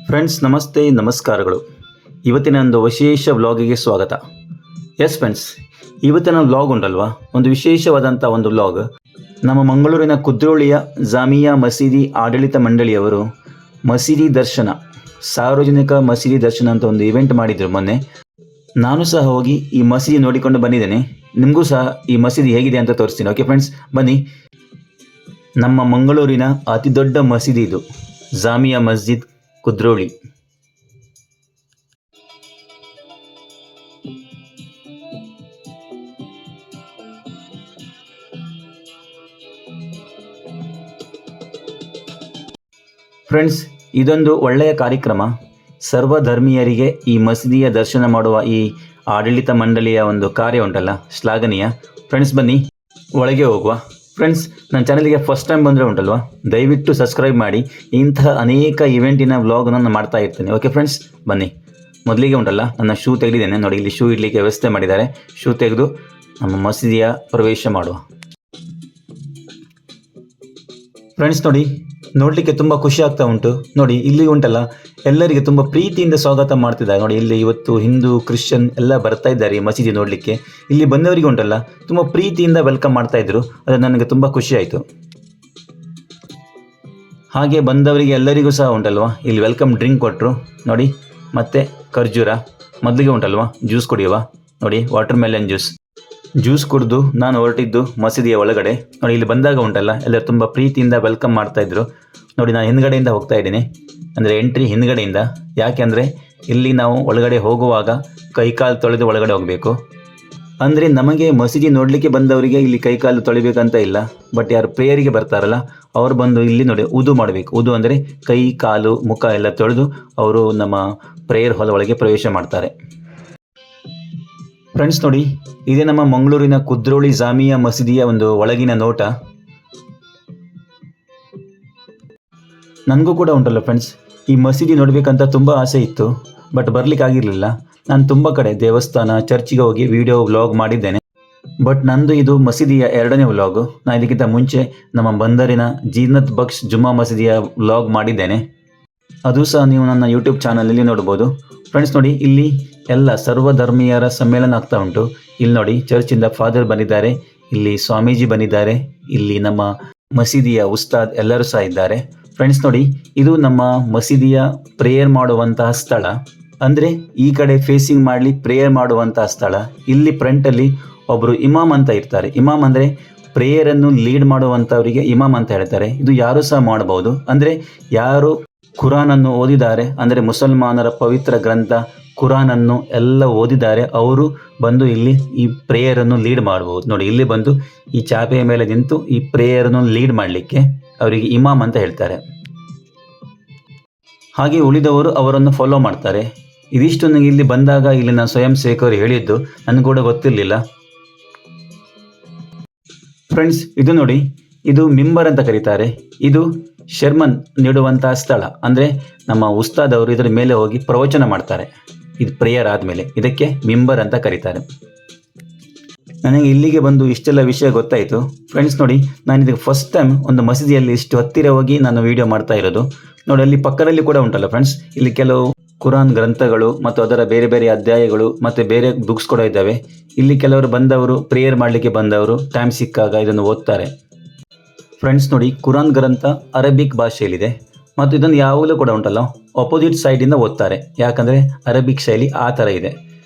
Friends ನಮಸ್ತೆ ನಮಸ್ಕಾರಗಳು. ಇವತ್ತಿನ ಒಂದು ವಿಶೇಷ ವ್ಲಾಗಿಗೆ ಸ್ವಾಗತ. ಎಸ್ ಫ್ರೆಂಡ್ಸ್, ಇವತ್ತಿನ ವ್ಲಾಗ್ ಉಂಟಲ್ವಾ, ಒಂದು ವಿಶೇಷವಾದಂಥ ಒಂದು ವ್ಲಾಗ್. ನಮ್ಮ ಮಂಗಳೂರಿನ ಕುದ್ರೋಳಿಯ ಜಾಮಿಯಾ ಮಸೀದಿ ಆಡಳಿತ ಮಂಡಳಿಯವರು ಮಸೀದಿ ದರ್ಶನ, ಸಾರ್ವಜನಿಕ ಮಸೀದಿ ದರ್ಶನ ಅಂತ ಒಂದು ಇವೆಂಟ್ ಮಾಡಿದರು ಮೊನ್ನೆ. ನಾನು ಸಹ ಹೋಗಿ ಈ ಮಸೀದಿ ನೋಡಿಕೊಂಡು ಬಂದಿದ್ದೇನೆ. ನಿಮಗೂ ಸಹ ಈ ಮಸೀದಿ ಹೇಗಿದೆ ಅಂತ ತೋರಿಸ್ತೀನಿ. ಓಕೆ ಫ್ರೆಂಡ್ಸ್, ಬನ್ನಿ. ನಮ್ಮ ಮಂಗಳೂರಿನ ಅತಿ ದೊಡ್ಡ ಮಸೀದಿ ಇದು, ಜಾಮಿಯಾ ಮಸ್ಜಿದ್ ಕುದ್ರೋಳಿ. ಫ್ರೆಂಡ್ಸ್, ಇದೊಂದು ಒಳ್ಳೆಯ ಕಾರ್ಯಕ್ರಮ. ಸರ್ವಧರ್ಮೀಯರಿಗೆ ಈ ಮಸೀದಿಯ ದರ್ಶನ ಮಾಡುವ ಈ ಆಡಳಿತ ಮಂಡಳಿಯ ಒಂದು ಕಾರ್ಯ ಉಂಟಲ್ಲ, ಶ್ಲಾಘನೀಯ. ಫ್ರೆಂಡ್ಸ್, ಬನ್ನಿ ಒಳಗೆ ಹೋಗುವ. ಫ್ರೆಂಡ್ಸ್, ನನ್ನ ಚಾನಲ್ಗೆ ಫಸ್ಟ್ ಟೈಮ್ ಬಂದರೆ ಉಂಟಲ್ವಾ, ದಯವಿಟ್ಟು ಸಬ್ಸ್ಕ್ರೈಬ್ ಮಾಡಿ. ಇಂತಹ ಅನೇಕ ಇವೆಂಟಿನ ವ್ಲಾಗ್ ನಾನು ಮಾಡ್ತಾ ಇರ್ತೀನಿ. ಓಕೆ ಫ್ರೆಂಡ್ಸ್, ಬನ್ನಿ. ಮೊದಲಿಗೆ ಉಂಟಲ್ಲ, ನನ್ನ ಶೂ ತೆಗೆದಿದ್ದೇನೆ ನೋಡಿ. ಇಲ್ಲಿ ಶೂ ಇಡಲಿಕ್ಕೆ ವ್ಯವಸ್ಥೆ ಮಾಡಿದ್ದಾರೆ. ಶೂ ತೆಗೆದು ನಮ್ಮ ಮಸೀದಿಯ ಪ್ರವೇಶ ಮಾಡುವ. ಫ್ರೆಂಡ್ಸ್ ನೋಡಿ, ನೋಡಲಿಕ್ಕೆ ತುಂಬ ಖುಷಿ ಆಗ್ತಾ ಉಂಟು. ನೋಡಿ, ಇಲ್ಲಿ ಉಂಟಲ್ಲ, ಎಲ್ಲರಿಗೆ ತುಂಬ ಪ್ರೀತಿಯಿಂದ ಸ್ವಾಗತ ಮಾಡ್ತಿದ್ದಾರೆ. ನೋಡಿ, ಇಲ್ಲಿ ಇವತ್ತು ಹಿಂದೂ ಕ್ರಿಶ್ಚಿಯನ್ ಎಲ್ಲ ಬರ್ತಾ ಇದ್ದಾರೆ ಈ ಮಸೀದಿ ನೋಡಲಿಕ್ಕೆ. ಇಲ್ಲಿ ಬಂದವರಿಗೆ ಉಂಟಲ್ಲ, ತುಂಬ ಪ್ರೀತಿಯಿಂದ ವೆಲ್ಕಮ್ ಮಾಡ್ತಾ ಇದ್ರು. ಅದು ನನಗೆ ತುಂಬ ಖುಷಿ ಆಯಿತು. ಹಾಗೆ ಬಂದವರಿಗೆ ಎಲ್ಲರಿಗೂ ಸಹ ಉಂಟಲ್ವಾ, ಇಲ್ಲಿ ವೆಲ್ಕಮ್ ಡ್ರಿಂಕ್ ಕೊಟ್ಟರು ನೋಡಿ. ಮತ್ತು ಖರ್ಜೂರ. ಮೊದಲಿಗೆ ಉಂಟಲ್ವಾ, ಜ್ಯೂಸ್ ಕುಡಿಯುವ. ನೋಡಿ, ವಾಟರ್ ಮೆಲನ್ ಜ್ಯೂಸ್ ಕುಡಿದು ನಾನು ಹೊರಟಿದ್ದು ಮಸೀದಿಯ ಒಳಗಡೆ. ನೋಡಿ, ಇಲ್ಲಿ ಬಂದಾಗ ಉಂಟಲ್ಲ, ಎಲ್ಲರೂ ತುಂಬ ಪ್ರೀತಿಯಿಂದ ವೆಲ್ಕಮ್ ಮಾಡ್ತಾಯಿದ್ರು. ನೋಡಿ, ನಾನು ಹಿಂದ್ಗಡೆಯಿಂದ ಹೋಗ್ತಾ ಇದ್ದೀನಿ, ಅಂದರೆ ಎಂಟ್ರಿ ಹಿಂದ್ಗಡೆಯಿಂದ. ಯಾಕೆಂದರೆ ಇಲ್ಲಿ ನಾವು ಒಳಗಡೆ ಹೋಗುವಾಗ ಕೈಕಾಲು ತೊಳೆದು ಒಳಗಡೆ ಹೋಗಬೇಕು. ಅಂದರೆ ನಮಗೆ ಮಸೀದಿ ನೋಡಲಿಕ್ಕೆ ಬಂದವರಿಗೆ ಇಲ್ಲಿ ಕೈಕಾಲು ತೊಳಿಬೇಕಂತ ಇಲ್ಲ. ಬಟ್ ಯಾರು ಪ್ರೇಯರಿಗೆ ಬರ್ತಾರಲ್ಲ, ಅವರು ಬಂದು ಇಲ್ಲಿ ನೋಡಿ ಉದು ಮಾಡಬೇಕು. ಉದು ಅಂದರೆ ಕೈ ಕಾಲು ಮುಖ ಎಲ್ಲ ತೊಳೆದು ಅವರು ನಮ್ಮ ಪ್ರೇಯರ್ ಹಾಲ್ ಒಳಗೆ ಪ್ರವೇಶ ಮಾಡ್ತಾರೆ. ಫ್ರೆಂಡ್ಸ್ ನೋಡಿ, ಇದೇ ನಮ್ಮ ಮಂಗಳೂರಿನ ಕುದ್ರೋಳಿ ಜಾಮಿಯಾ ಮಸೀದಿಯ ಒಂದು ಒಳಗಿನ ನೋಟ. ನನಗೂ ಕೂಡ ಉಂಟಲ್ಲ ಫ್ರೆಂಡ್ಸ್, ಈ ಮಸೀದಿ ನೋಡಬೇಕಂತ ತುಂಬ ಆಸೆ ಇತ್ತು. ಬಟ್ ಬರಲಿಕ್ಕಾಗಿರಲಿಲ್ಲ. ನಾನು ತುಂಬ ಕಡೆ ದೇವಸ್ಥಾನ, ಚರ್ಚಿಗೆ ಹೋಗಿ ವಿಡಿಯೋ ವ್ಲಾಗ್ ಮಾಡಿದ್ದೇನೆ. ಬಟ್ ನಂದು ಇದು ಮಸೀದಿಯ 2ನೇ ವ್ಲಾಗು. ನಾನು ಇದಕ್ಕಿಂತ ಮುಂಚೆ ನಮ್ಮ ಬಂದರಿನ ಜೀನತ್ ಬಕ್ಷ್ ಜುಮ್ಮಾ ಮಸೀದಿಯ ವ್ಲಾಗ್ ಮಾಡಿದ್ದೇನೆ. ಅದು ಸಹ ನೀವು ನನ್ನ ಯೂಟ್ಯೂಬ್ ಚಾನಲಲ್ಲಿ ನೋಡ್ಬೋದು. ಫ್ರೆಂಡ್ಸ್ ನೋಡಿ, ಇಲ್ಲಿ ಎಲ್ಲ ಸರ್ವಧರ್ಮೀಯರ ಸಮ್ಮೇಳನ ಆಗ್ತಾ ಉಂಟು. ಇಲ್ಲಿ ನೋಡಿ, ಚರ್ಚಿಂದ ಫಾದರ್ ಬಂದಿದ್ದಾರೆ, ಇಲ್ಲಿ ಸ್ವಾಮೀಜಿ ಬಂದಿದ್ದಾರೆ, ಇಲ್ಲಿ ನಮ್ಮ ಮಸೀದಿಯ ಉಸ್ತಾದ್ ಎಲ್ಲರೂ ಸಹ ಇದ್ದಾರೆ. ಫ್ರೆಂಡ್ಸ್ ನೋಡಿ, ಇದು ನಮ್ಮ ಮಸೀದಿಯ ಪ್ರೇಯರ್ ಮಾಡುವಂತಹ ಸ್ಥಳ. ಅಂದರೆ ಈ ಕಡೆ ಫೇಸಿಂಗ್ ಮಾಡಲಿ ಪ್ರೇಯರ್ ಮಾಡುವಂತಹ ಸ್ಥಳ. ಇಲ್ಲಿ ಫ್ರಂಟಲ್ಲಿ ಒಬ್ಬರು ಇಮಾಮ್ ಅಂತ ಇರ್ತಾರೆ. ಇಮಾಮ್ ಅಂದರೆ ಪ್ರೇಯರನ್ನು ಲೀಡ್ ಮಾಡುವಂಥವರಿಗೆ ಇಮಾಮ್ ಅಂತ ಹೇಳ್ತಾರೆ. ಇದು ಯಾರು ಸಹ ಮಾಡಬಹುದು. ಅಂದರೆ ಯಾರು ಕುರಾನನ್ನು ಓದಿದ್ದಾರೆ, ಅಂದರೆ ಮುಸಲ್ಮಾನರ ಪವಿತ್ರ ಗ್ರಂಥ ಕುರಾನನ್ನು ಎಲ್ಲ ಓದಿದ್ದಾರೆ, ಅವರು ಬಂದು ಇಲ್ಲಿ ಈ ಪ್ರೇಯರನ್ನು ಲೀಡ್ ಮಾಡ್ಬೋದು. ನೋಡಿ, ಇಲ್ಲಿ ಬಂದು ಈ ಚಾಪೆಯ ಮೇಲೆ ನಿಂತು ಈ ಪ್ರೇಯರನ್ನು ಲೀಡ್ ಮಾಡಲಿಕ್ಕೆ ಅವರಿಗೆ ಇಮಾಮ್ ಅಂತ ಹೇಳ್ತಾರೆ. ಹಾಗೆ ಉಳಿದವರು ಅವರನ್ನು ಫಾಲೋ ಮಾಡ್ತಾರೆ. ಇದಿಷ್ಟು ನನಗೆ ಇಲ್ಲಿ ಬಂದಾಗ ಇಲ್ಲಿನ ಸ್ವಯಂ ಸೇವಕರು ಹೇಳಿದ್ದು, ನನಗೆ ಕೂಡ ಗೊತ್ತಿರಲಿಲ್ಲ. ಫ್ರೆಂಡ್ಸ್, ಇದು ನೋಡಿ, ಇದು ಮಿಂಬರ್ ಅಂತ ಕರೀತಾರೆ. ಇದು ಶರ್ಮನ್ ನೀಡುವಂತಹ ಸ್ಥಳ. ಅಂದರೆ ನಮ್ಮ ಉಸ್ತಾದ್ ಅವರು ಇದರ ಮೇಲೆ ಹೋಗಿ ಪ್ರವಚನ ಮಾಡ್ತಾರೆ. ಇದು ಪ್ರೇಯರ್ ಆದಮೇಲೆ ಇದಕ್ಕೆ ಮಿಂಬರ್ ಅಂತ ಕರೀತಾರೆ. ನನಗೆ ಇಲ್ಲಿಗೆ ಬಂದು ಇಷ್ಟೆಲ್ಲ ವಿಷಯ ಗೊತ್ತಾಯಿತು. ಫ್ರೆಂಡ್ಸ್ ನೋಡಿ, ನಾನು ಇದಕ್ಕೆ ಫಸ್ಟ್ ಟೈಮ್ ಒಂದು ಮಸೀದಿಯಲ್ಲಿ ಇಷ್ಟು ಹತ್ತಿರ ಹೋಗಿ ನಾನು ವಿಡಿಯೋ ಮಾಡ್ತಾ ಇರೋದು. ನೋಡಿ, ಅಲ್ಲಿ ಪಕ್ಕದಲ್ಲಿ ಕೂಡ ಉಂಟಲ್ಲ ಫ್ರೆಂಡ್ಸ್, ಇಲ್ಲಿ ಕೆಲವು ಕುರಾನ್ ಗ್ರಂಥಗಳು ಮತ್ತು ಅದರ ಬೇರೆ ಬೇರೆ ಅಧ್ಯಾಯಗಳು ಮತ್ತು ಬೇರೆ ಬುಕ್ಸ್ ಕೂಡ ಇದ್ದಾವೆ. ಇಲ್ಲಿ ಕೆಲವರು ಬಂದವರು ಪ್ರೇಯರ್ ಮಾಡಲಿಕ್ಕೆ ಬಂದವರು ಟೈಮ್ ಸಿಕ್ಕಾಗ ಇದನ್ನು ಓದ್ತಾರೆ. ಫ್ರೆಂಡ್ಸ್ ನೋಡಿ, ಕುರಾನ್ ಗ್ರಂಥ ಅರಬಿಕ್ ಭಾಷೆಯಲ್ಲಿದೆ ಮತ್ತು ಇದನ್ನು ಯಾವಾಗಲೂ ಕೂಡ ಉಂಟಲ್ಲ ಅಪೋಸಿಟ್ ಸೈಡಿಂದ ಓದ್ತಾರೆ. ಯಾಕಂದರೆ ಅರಬಿಕ್ ಶೈಲಿ ಆ ಥರ ಇದೆ.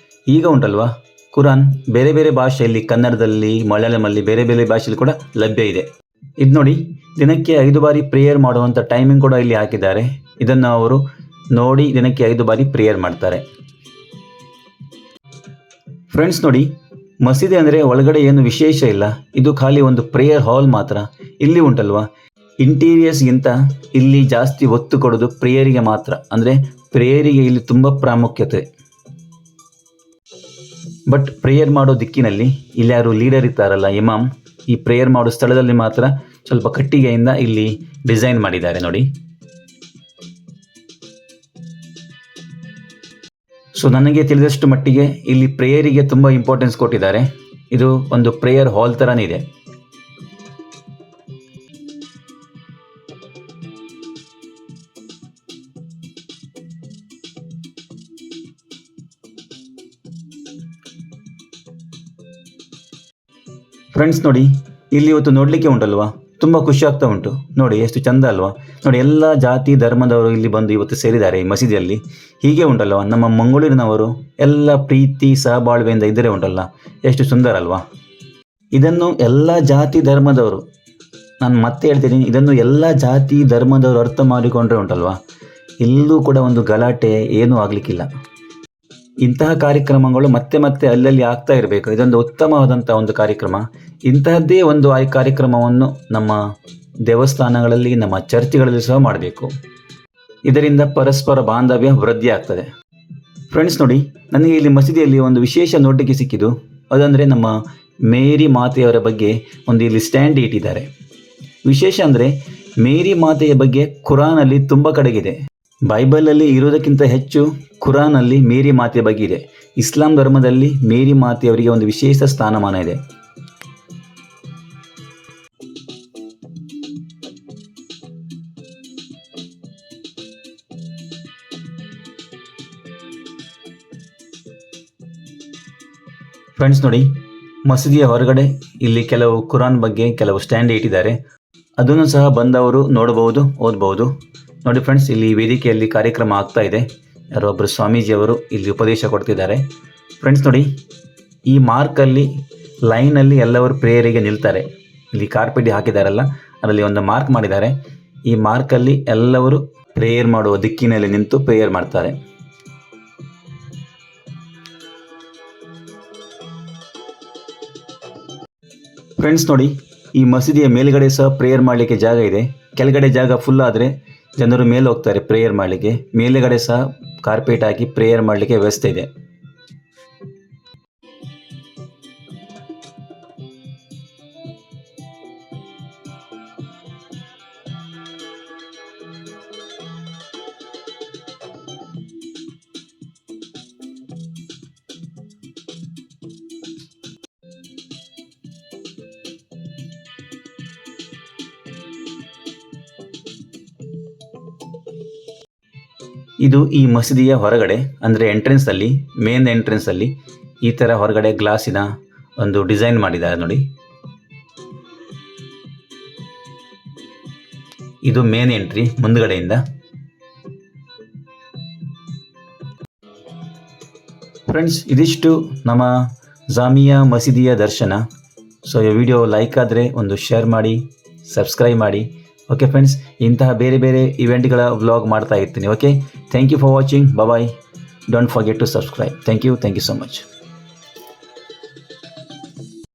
ಈಗ ಉಂಟಲ್ವಾ, ಕುರಾನ್ ಬೇರೆ ಬೇರೆ ಭಾಷೆಯಲ್ಲಿ, ಕನ್ನಡದಲ್ಲಿ, ಮಲಯಾಳಮಲ್ಲಿ, ಬೇರೆ ಬೇರೆ ಭಾಷೆಯಲ್ಲಿ ಕೂಡ ಲಭ್ಯ ಇದೆ. ಇದು ನೋಡಿ, ದಿನಕ್ಕೆ 5 ಬಾರಿ ಪ್ರೇಯರ್ ಮಾಡುವಂಥ ಟೈಮಿಂಗ್ ಕೂಡ ಇಲ್ಲಿ ಹಾಕಿದ್ದಾರೆ. ಇದನ್ನು ಅವರು ನೋಡಿ ದಿನಕ್ಕೆ 5 ಬಾರಿ ಪ್ರೇಯರ್ ಮಾಡ್ತಾರೆ. ಫ್ರೆಂಡ್ಸ್ ನೋಡಿ, ಮಸೀದಿ ಅಂದರೆ ಒಳಗಡೆ ಏನು ವಿಶೇಷ ಇಲ್ಲ. ಇದು ಖಾಲಿ ಒಂದು ಪ್ರೇಯರ್ ಹಾಲ್ ಮಾತ್ರ. ಇಲ್ಲಿ ಉಂಟಲ್ವಾ, ಇಂಟೀರಿಯರ್ಸ್ಗಿಂತ ಇಲ್ಲಿ ಜಾಸ್ತಿ ಒತ್ತು ಕೊಡೋದು ಪ್ರೇಯರಿಗೆ ಮಾತ್ರ. ಅಂದರೆ ಪ್ರೇಯರಿಗೆ ಇಲ್ಲಿ ತುಂಬ ಪ್ರಾಮುಖ್ಯತೆ. ಬಟ್ ಪ್ರೇಯರ್ ಮಾಡೋ ದಿಕ್ಕಿನಲ್ಲಿ ಇಲ್ಲಿ ಯಾರು ಲೀಡರ್ ಇರ್ತಾರಲ್ಲ, ಇಮಾಮ್, ಈ ಪ್ರೇಯರ್ ಮಾಡೋ ಸ್ಥಳದಲ್ಲಿ ಮಾತ್ರ ಸ್ವಲ್ಪ ಕಟ್ಟಿಗೆಯಿಂದ ಇಲ್ಲಿ ಡಿಸೈನ್ ಮಾಡಿದ್ದಾರೆ ನೋಡಿ. ಸೊ ನನಗೆ ತಿಳಿದಷ್ಟು ಮಟ್ಟಿಗೆ ಇಲ್ಲಿ ಪ್ರೇಯರಿಗೆ ತುಂಬ ಇಂಪಾರ್ಟೆನ್ಸ್ ಕೊಟ್ಟಿದ್ದಾರೆ. ಇದು ಒಂದು ಪ್ರೇಯರ್ ಹಾಲ್ ಥರನೇ ಇದೆ. ಫ್ರೆಂಡ್ಸ್ ನೋಡಿ, ಇಲ್ಲಿ ಇವತ್ತು ನೋಡಲಿಕ್ಕೆ ಉಂಟಲ್ವಾ, ತುಂಬ ಖುಷಿ ಆಗ್ತಾ ಉಂಟು. ನೋಡಿ ಎಷ್ಟು ಚಂದ ಅಲ್ವಾ. ನೋಡಿ, ಎಲ್ಲ ಜಾತಿ ಧರ್ಮದವರು ಇಲ್ಲಿ ಬಂದು ಇವತ್ತು ಸೇರಿದ್ದಾರೆ ಈ ಮಸೀದಿಯಲ್ಲಿ. ಹೀಗೆ ಉಂಟಲ್ವ ನಮ್ಮ ಮಂಗಳೂರಿನವರು ಎಲ್ಲ ಪ್ರೀತಿ ಸಹಬಾಳ್ವೆಯಿಂದ ಇದ್ದರೆ ಉಂಟಲ್ಲ, ಎಷ್ಟು ಸುಂದರ ಅಲ್ವಾ. ಇದನ್ನು ಎಲ್ಲ ಜಾತಿ ಧರ್ಮದವರು, ನಾನು ಮತ್ತೆ ಹೇಳ್ತೀನಿ, ಇದನ್ನು ಎಲ್ಲ ಜಾತಿ ಧರ್ಮದವರು ಅರ್ಥ ಮಾಡಿಕೊಂಡ್ರೆ ಉಂಟಲ್ವಾ, ಎಲ್ಲೂ ಕೂಡ ಒಂದು ಗಲಾಟೆ ಏನೂ ಆಗಲಿಕ್ಕಿಲ್ಲ. ಇಂತಹ ಕಾರ್ಯಕ್ರಮಗಳು ಮತ್ತೆ ಮತ್ತೆ ಅಲ್ಲಲ್ಲಿ ಆಗ್ತಾ ಇರಬೇಕು. ಇದೊಂದು ಉತ್ತಮವಾದಂಥ ಒಂದು ಕಾರ್ಯಕ್ರಮ. ಇಂತಹದ್ದೇ ಒಂದು ಕಾರ್ಯಕ್ರಮವನ್ನು ನಮ್ಮ ದೇವಸ್ಥಾನಗಳಲ್ಲಿ, ನಮ್ಮ ಚರ್ಚ್ಗಳಲ್ಲಿ ಸಹ ಮಾಡಬೇಕು. ಇದರಿಂದ ಪರಸ್ಪರ ಬಾಂಧವ್ಯ ವೃದ್ಧಿ ಆಗ್ತದೆ. ಫ್ರೆಂಡ್ಸ್ ನೋಡಿ, ನನಗೆ ಇಲ್ಲಿ ಮಸೀದಿಯಲ್ಲಿ ಒಂದು ವಿಶೇಷ ನೋಟಕ್ಕೆ ಸಿಕ್ಕಿದ್ದು, ಅದಂದರೆ ನಮ್ಮ ಮೇರಿ ಮಾತೆಯವರ ಬಗ್ಗೆ ಒಂದು ಇಲ್ಲಿ ಸ್ಟ್ಯಾಂಡ್ ಇಟ್ಟಿದ್ದಾರೆ. ವಿಶೇಷ ಅಂದರೆ ಮೇರಿ ಮಾತೆಯ ಬಗ್ಗೆ ಕುರಾನಲ್ಲಿ ತುಂಬ ಕಡೆಗಿದೆ. ಬೈಬಲಲ್ಲಿ ಇರೋದಕ್ಕಿಂತ ಹೆಚ್ಚು ಕುರಾನಲ್ಲಿ ಮೇರಿ ಮಾತೆಯ ಬಗ್ಗೆ ಇದೆ. ಇಸ್ಲಾಂ ಧರ್ಮದಲ್ಲಿ ಮೇರಿ ಮಾತೆಯವರಿಗೆ ಒಂದು ವಿಶೇಷ ಸ್ಥಾನಮಾನ ಇದೆ. ಫ್ರೆಂಡ್ಸ್ ನೋಡಿ, ಮಸೀದಿಯ ಹೊರಗಡೆ ಇಲ್ಲಿ ಕೆಲವು ಕುರಾನ್ ಬಗ್ಗೆ ಕೆಲವು ಸ್ಟ್ಯಾಂಡ್ ಇಟ್ಟಿದ್ದಾರೆ. ಅದನ್ನು ಸಹ ಬಂದವರು ನೋಡಬಹುದು, ಓದಬಹುದು. ನೋಡಿ ಫ್ರೆಂಡ್ಸ್, ಇಲ್ಲಿ ವೇದಿಕೆಯಲ್ಲಿ ಕಾರ್ಯಕ್ರಮ ಆಗ್ತಾ ಇದೆ. ಯಾರೋ ಒಬ್ಬರು ಸ್ವಾಮೀಜಿಯವರು ಇಲ್ಲಿ ಉಪದೇಶ ಕೊಡ್ತಿದ್ದಾರೆ. ಫ್ರೆಂಡ್ಸ್ ನೋಡಿ, ಈ ಮಾರ್ಕಲ್ಲಿ ಲೈನಲ್ಲಿ ಎಲ್ಲವರು ಪ್ರೇಯರಿಗೆ ನಿಲ್ತಾರೆ. ಇಲ್ಲಿ ಕಾರ್ಪೆಟ್ ಹಾಕಿದಾರಲ್ಲ, ಅದರಲ್ಲಿ ಒಂದು ಮಾರ್ಕ್ ಮಾಡಿದ್ದಾರೆ. ಈ ಮಾರ್ಕಲ್ಲಿ ಎಲ್ಲವರು ಪ್ರೇಯರ್ ಮಾಡುವ ದಿಕ್ಕಿನಲ್ಲಿ ನಿಂತು ಪ್ರೇಯರ್ ಮಾಡ್ತಾರೆ. ಫ್ರೆಂಡ್ಸ್ ನೋಡಿ, ಈ ಮಸೀದಿಯ ಮೇಲ್ಗಡೆ ಸಹ ಪ್ರೇಯರ್ ಮಾಡಲಿಕ್ಕೆ ಜಾಗ ಇದೆ. ಕೆಳಗಡೆ ಜಾಗ ಫುಲ್ ಆದರೆ ಜನರು ಮೇಲೆ ಹೋಗ್ತಾರೆ ಪ್ರೇಯರ್ ಮಾಡಲಿಕ್ಕೆ. ಮೇಲೆಗಡೆ ಸಹ ಕಾರ್ಪೆಟ್ ಹಾಕಿ ಪ್ರೇಯರ್ ಮಾಡಲಿಕ್ಕೆ ವ್ಯವಸ್ಥೆ ಇದೆ. ಇದು ಈ ಮಸೀದಿಯ ಹೊರಗಡೆ, ಅಂದರೆ ಎಂಟ್ರೆನ್ಸಲ್ಲಿ, ಮೇನ್ ಎಂಟ್ರೆನ್ಸಲ್ಲಿ ಈ ಥರ ಹೊರಗಡೆ ಗ್ಲಾಸಿನ ಒಂದು ಡಿಸೈನ್ ಮಾಡಿದ್ದಾರೆ ನೋಡಿ. ಇದು ಮೇನ್ ಎಂಟ್ರಿ ಮುಂದ್ಗಡೆಯಿಂದ. ಫ್ರೆಂಡ್ಸ್, ಇದಿಷ್ಟು ನಮ್ಮ ಜಾಮಿಯಾ ಮಸೀದಿಯ ದರ್ಶನ. ಸೊ ಈ ವಿಡಿಯೋ ಲೈಕ್ ಆದರೆ ಒಂದು ಶೇರ್ ಮಾಡಿ, ಸಬ್ಸ್ಕ್ರೈಬ್ ಮಾಡಿ. ಓಕೆ ಫ್ರೆಂಡ್ಸ್, ಇಂತಹ ಬೇರೆ ಬೇರೆ ಇವೆಂಟ್ಗಳ ವ್ಲಾಗ್ ಮಾಡ್ತಾ ಇರ್ತೀನಿ. Okay, thank you for watching. Bye. Don't forget to subscribe. Thank you so much.